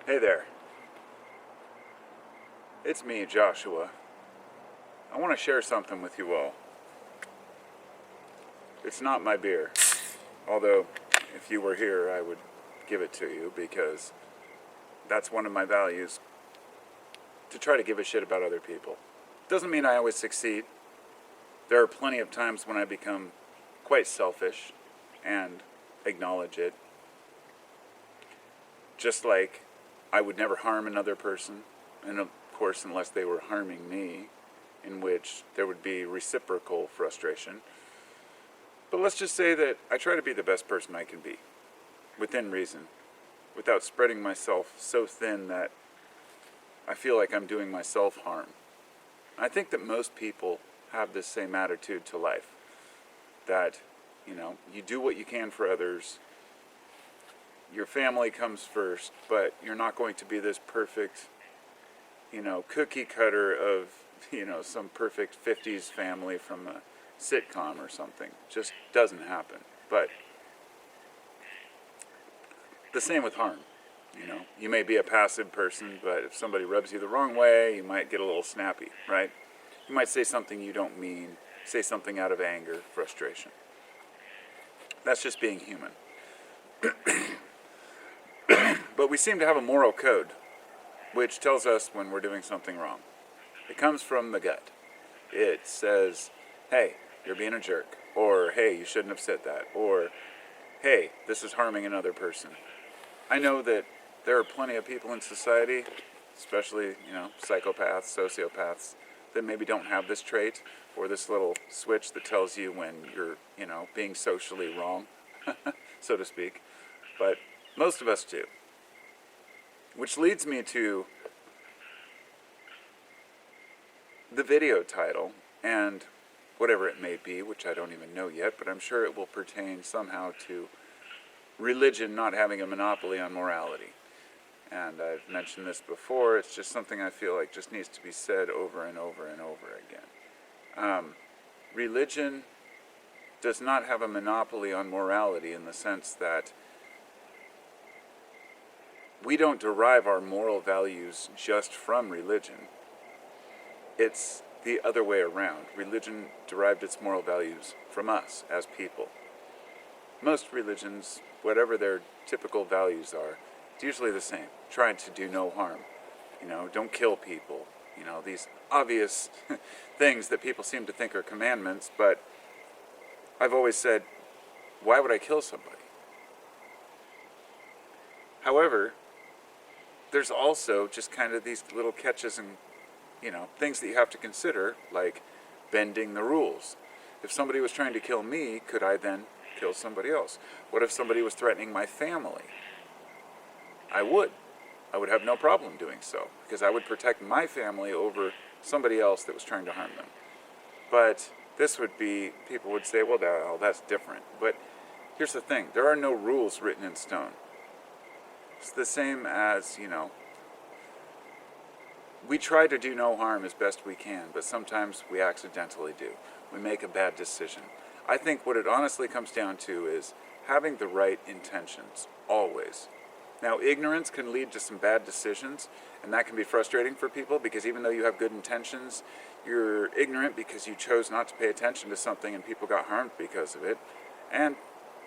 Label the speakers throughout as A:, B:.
A: Hey there, it's me, Joshua. I want to share something with you all. It's not my beer, although if you were here, I would give it to you because that's one of my values, to try to give a shit about other people. Doesn't mean I always succeed. There are plenty of times when I become quite selfish and acknowledge it. Just like I would never harm another person, and of course unless they were harming me, in which there would be reciprocal frustration. But let's just say that I try to be the best person I can be, within reason, without spreading myself so thin that I feel like I'm doing myself harm. I think that most people have this same attitude to life, that, you do what you can for others. Your family comes first, but you're not going to be this perfect, cookie cutter of, some perfect 50s family from a sitcom or something. Just doesn't happen. But the same with harm. You may be a passive person, but if somebody rubs you the wrong way, you might get a little snappy, right? You might say something you don't mean, say something out of anger, frustration. That's just being human. But we seem to have a moral code, which tells us when we're doing something wrong. It comes from the gut. It says, hey, you're being a jerk, or hey, you shouldn't have said that, or hey, this is harming another person. I know that there are plenty of people in society, especially, psychopaths, sociopaths, that maybe don't have this trait, or this little switch that tells you when you're, being socially wrong, so to speak. But most of us do. Which leads me to the video title, and whatever it may be, which I don't even know yet, but I'm sure it will pertain somehow to religion not having a monopoly on morality. And I've mentioned this before, it's just something I feel like just needs to be said over and over and over again. Religion does not have a monopoly on morality in the sense that we don't derive our moral values just from religion. It's the other way around. Religion derived its moral values from us as people. Most religions, whatever their typical values are, it's usually the same. Trying to do no harm. Don't kill people. These obvious things that people seem to think are commandments, but I've always said, why would I kill somebody? However, there's also just kind of these little catches and, things that you have to consider, like bending the rules. If somebody was trying to kill me, could I then kill somebody else? What if somebody was threatening my family? I would. I would have no problem doing so, because I would protect my family over somebody else that was trying to harm them. But this would be, people would say, well, that's different. But here's the thing, there are no rules written in stone. It's the same as, we try to do no harm as best we can, but sometimes we accidentally do. We make a bad decision. I think what it honestly comes down to is having the right intentions, always. Now, ignorance can lead to some bad decisions, and that can be frustrating for people because even though you have good intentions, you're ignorant because you chose not to pay attention to something and people got harmed because of it, and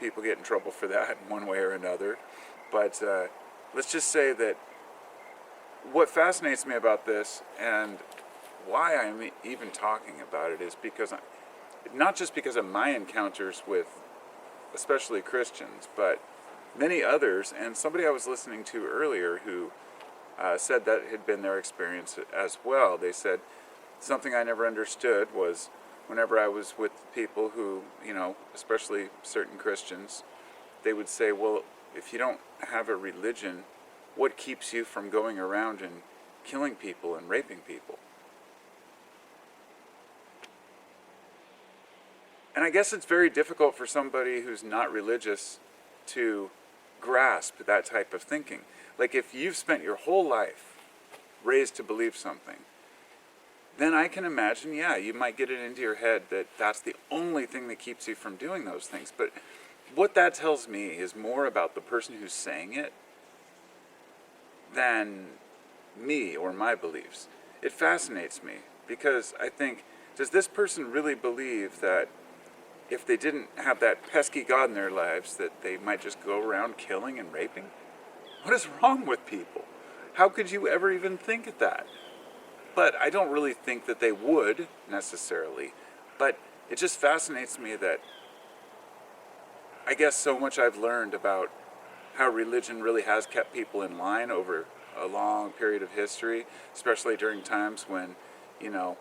A: people get in trouble for that in one way or another. But let's just say that what fascinates me about this and why I'm even talking about it is because, not just because of my encounters with especially Christians, but many others, and somebody I was listening to earlier who said that had been their experience as well. They said, something I never understood was whenever I was with people who, especially certain Christians, they would say, well, if you don't have a religion, what keeps you from going around and killing people and raping people? And I guess it's very difficult for somebody who's not religious to grasp that type of thinking. Like if you've spent your whole life raised to believe something, then I can imagine, you might get it into your head that that's the only thing that keeps you from doing those things. But what that tells me is more about the person who's saying it than me or my beliefs. It fascinates me because I think, does this person really believe that if they didn't have that pesky God in their lives, that they might just go around killing and raping? What is wrong with people? How could you ever even think of that? But I don't really think that they would necessarily. But it just fascinates me that I guess so much I've learned about how religion really has kept people in line over a long period of history, especially during times when, you know,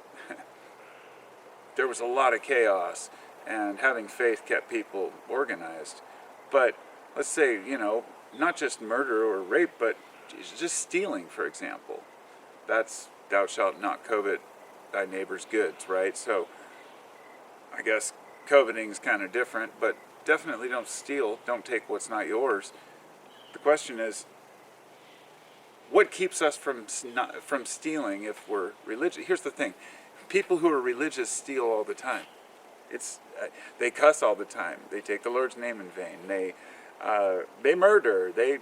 A: there was a lot of chaos, and having faith kept people organized. But let's say, you know, not just murder or rape, but just stealing, for example. That's thou shalt not covet thy neighbor's goods, right? So I guess coveting is kind of different, but definitely don't steal, don't take what's not yours. The question is, what keeps us from stealing if we're religious? Here's the thing: people who are religious steal all the time. They cuss all the time. They take the Lord's name in vain. They murder. They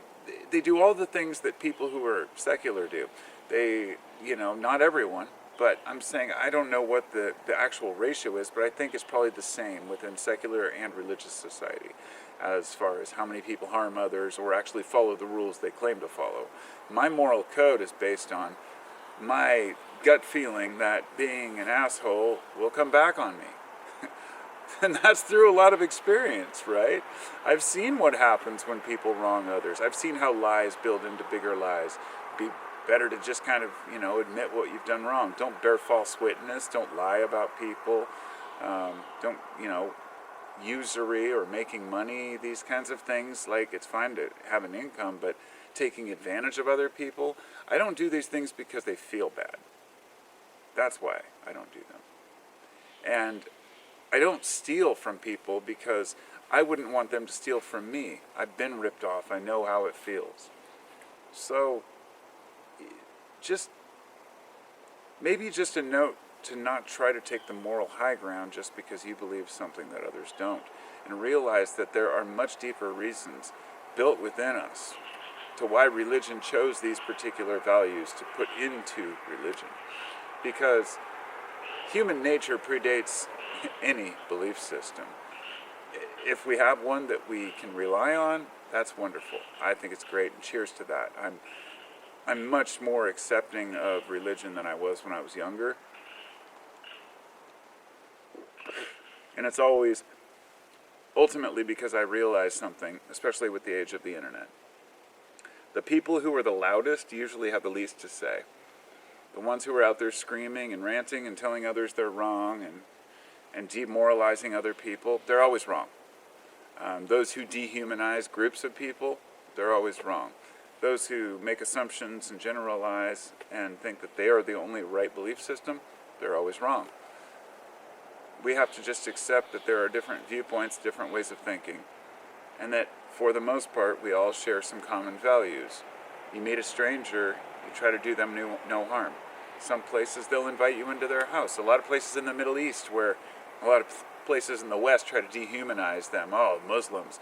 A: do all the things that people who are secular do. They, you know, not everyone, but I'm saying I don't know what the actual ratio is, but I think it's probably the same within secular and religious society as far as how many people harm others or actually follow the rules they claim to follow. My moral code is based on my gut feeling that being an asshole will come back on me. And that's through a lot of experience, right? I've seen what happens when people wrong others. I've seen how lies build into bigger lies. Be better to just kind of, you know, admit what you've done wrong. Don't bear false witness. Don't lie about people. Don't, you know, usury or making money, these kinds of things. Like, it's fine to have an income, but taking advantage of other people, I don't do these things because they feel bad. That's why I don't do them. And I don't steal from people because I wouldn't want them to steal from me. I've been ripped off. I know how it feels. So, maybe just a note to not try to take the moral high ground just because you believe something that others don't. And realize that there are much deeper reasons built within us to why religion chose these particular values to put into religion. Because human nature predates any belief system. If we have one that we can rely on, that's wonderful. I think it's great, and cheers to that. I'm much more accepting of religion than I was when I was younger. And it's always ultimately because I realized something, especially with the age of the internet. The people who are the loudest usually have the least to say. The ones who are out there screaming and ranting and telling others they're wrong and demoralizing other people, they're always wrong. Those who dehumanize groups of people, they're always wrong. Those who make assumptions and generalize and think that they are the only right belief system, they're always wrong. We have to just accept that there are different viewpoints, different ways of thinking, and that for the most part, we all share some common values. You meet a stranger, you try to do them no harm. Some places they'll invite you into their house. A lot of places in the Middle East where a lot of places in the West try to dehumanize them. Oh, Muslims.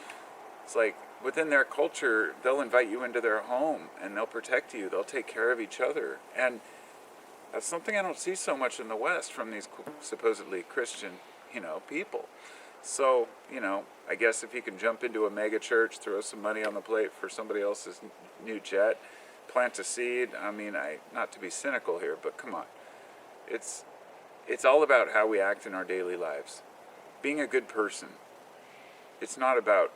A: It's like within their culture, they'll invite you into their home and they'll protect you. They'll take care of each other. And that's something I don't see so much in the West from these supposedly Christian, people. So, I guess if you can jump into a mega church, throw some money on the plate for somebody else's new jet, plant a seed. Not to be cynical here, but come on. It's all about how we act in our daily lives. Being a good person. It's not about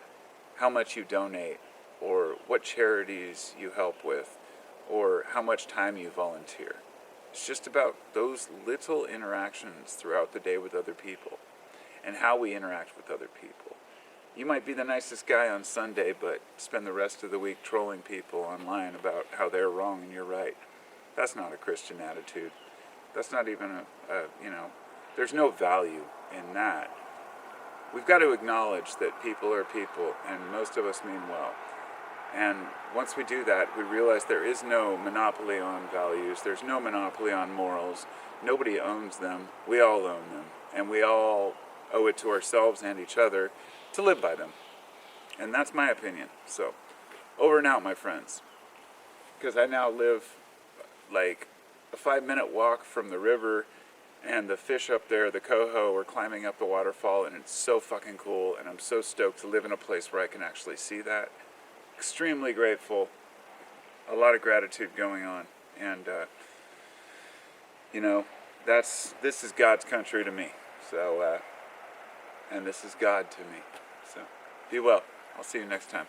A: how much you donate or what charities you help with or how much time you volunteer. It's just about those little interactions throughout the day with other people and how we interact with other people. You might be the nicest guy on Sunday, but spend the rest of the week trolling people online about how they're wrong and you're right. That's not a Christian attitude. That's not even there's no value in that. We've got to acknowledge that people are people, and most of us mean well. And once we do that, we realize there is no monopoly on values. There's no monopoly on morals. Nobody owns them. We all own them. And we all owe it to ourselves and each other to live by them. And that's my opinion. So, over and out, my friends. because I now live like a 5-minute walk from the river, and the fish up there, the coho, are climbing up the waterfall, and it's so fucking cool, and I'm so stoked to live in a place where I can actually see that. Extremely grateful, a lot of gratitude going on, and this is God's country to me, so, and this is God to me, so be well. I'll see you next time.